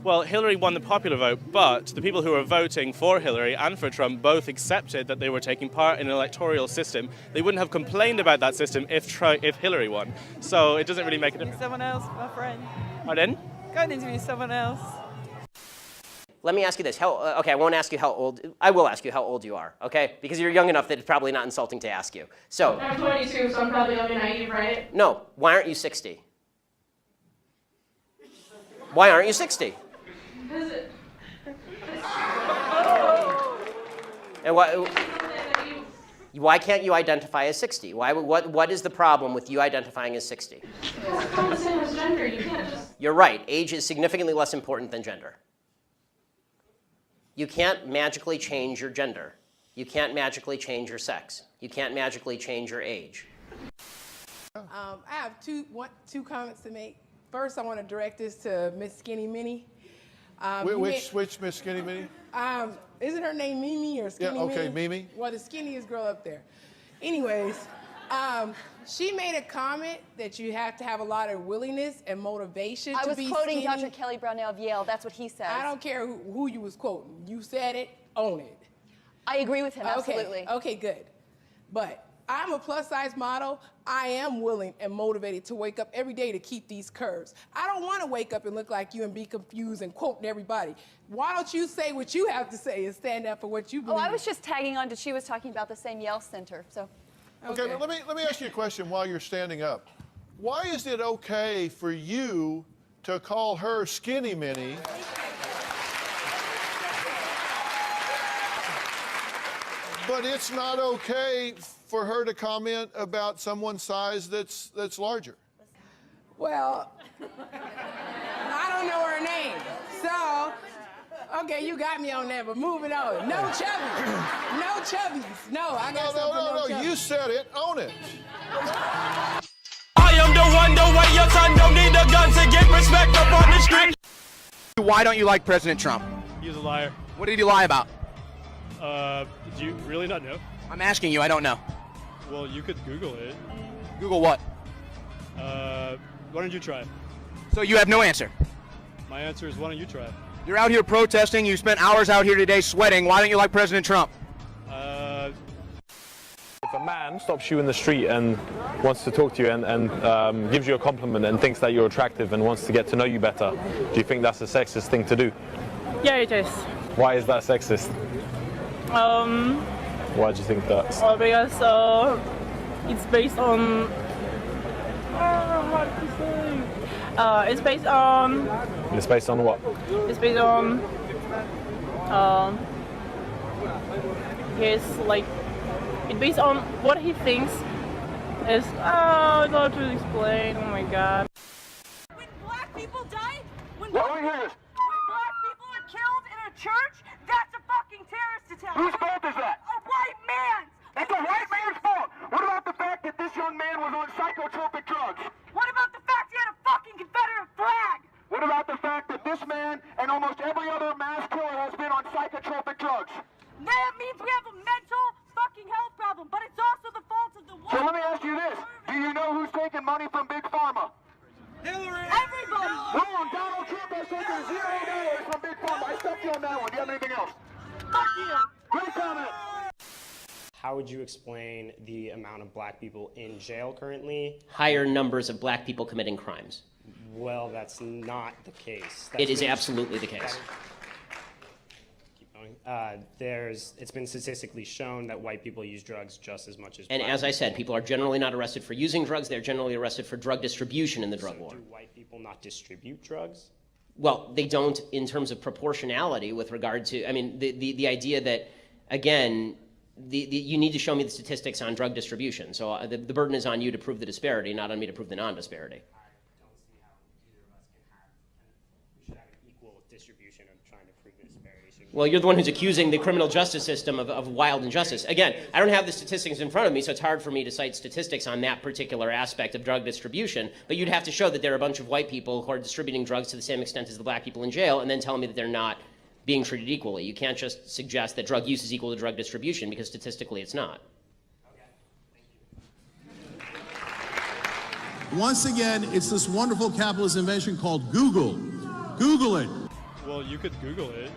Well, Hillary won the popular vote, but the people who were voting for Hillary and for Trump both accepted that they were taking part in an electoral system. They wouldn't have complained about that system if Hillary won. So it doesn't really make a difference. Someone else, my friend. Pardon? Go and interview someone else. Let me ask you this. Okay, I won't ask you how old. I will ask you how old you are, okay? Because you're young enough that it's probably not insulting to ask you. So. I'm 22, so I'm probably young and naive, right? No. Why aren't you 60? Why aren't you 60? Because it. And why can't you identify as 60? What is the problem with you identifying as 60? It's not the same as gender. You can't just. You're right. Age is significantly less important than gender. You can't magically change your gender. You can't magically change your sex. You can't magically change your age. I have two comments to make. First, I want to direct this to Miss Skinny Minnie. Which Miss Skinny Minnie? Isn't her name Mimi or Skinny Minnie? Yeah, okay, Mimi. Well, the skinniest girl up there. Anyways, she made a comment that you have to have a lot of willingness and motivation to be skinny. I was quoting Dr. Kelly Brownell of Yale. That's what he says. I don't care who you was quoting. You said it, own it. I agree with him, absolutely. Okay, good. But I'm a plus-size model. I am willing and motivated to wake up every day to keep these curves. I don't want to wake up and look like you and be confused and quoting everybody. Why don't you say what you have to say and stand up for what you believe? Oh, I was just tagging on to she was talking about the same Yale Center, so. Okay, let me ask you a question while you're standing up. Why is it okay for you to call her Skinny Minnie? But it's not okay for her to comment about someone's size that's larger. Well, I don't know her name, so, okay, you got me on that, but moving on. No chubbies, no chubbies. No, I got something No, you said it, own it. I am the one, the way your son don't need a gun to get respect up on the street. Why don't you like President Trump? He's a liar. What did he lie about? Do you really not know? I'm asking you, I don't know. Well, you could Google it. Google what? Why don't you try? So you have no answer? My answer is why don't you try? You're out here protesting, you spent hours out here today sweating. Why don't you like President Trump? If a man stops you in the street and wants to talk to you and gives you a compliment and thinks that you're attractive and wants to get to know you better, do you think that's a sexist thing to do? Yeah, it is. Why is that sexist? Why do you think that? Because it's based on. What to say? It's based on. It's based on what? It's based on. His like. It's based on what he thinks is. I don't know how to explain. Oh my god. When black people die, when black people are killed in a church, that's a fucking terrorist attack. Whose fault is that? A white man's. It's a white man's fault. What about the fact that this young man was on psychotropic drugs? What about the fact he had a fucking Confederate flag? What about the fact that this man and almost every other mass killer has been on psychotropic drugs? That means we have a mental fucking health problem, but it's also the fault of the white. So let me ask you this. Do you know who's taking money from Big Pharma? Hillary! Everybody! Wrong! Donald Trump has taken $0 from Big Pharma. I stuck you on that one. Do you have anything else? Fuck you! Great comment! How would you explain the amount of black people in jail currently? Higher numbers of black people committing crimes. Well, that's not the case. It is absolutely the case. Keep going. It's been statistically shown that white people use drugs just as much as black And as I said, people are generally not arrested for using drugs. They're generally arrested for drug distribution in the drug war. Do white people not distribute drugs? Well, they don't in terms of proportionality with regard to, I mean, the idea that, again, you need to show me the statistics on drug distribution. So the burden is on you to prove the disparity, not on me to prove the non-disparity. I don't see how either of us we should have an equal distribution of trying to prove the disparity. Well, you're the one who's accusing the criminal justice system of wild injustice. Again, I don't have the statistics in front of me, so it's hard for me to cite statistics on that particular aspect of drug distribution, but you'd have to show that there are a bunch of white people who are distributing drugs to the same extent as the black people in jail, and then tell me that they're not being treated equally. You can't just suggest that drug use is equal to drug distribution, because statistically it's not. Once again, it's this wonderful capitalist invention called Google. Google it. Well, you could Google it.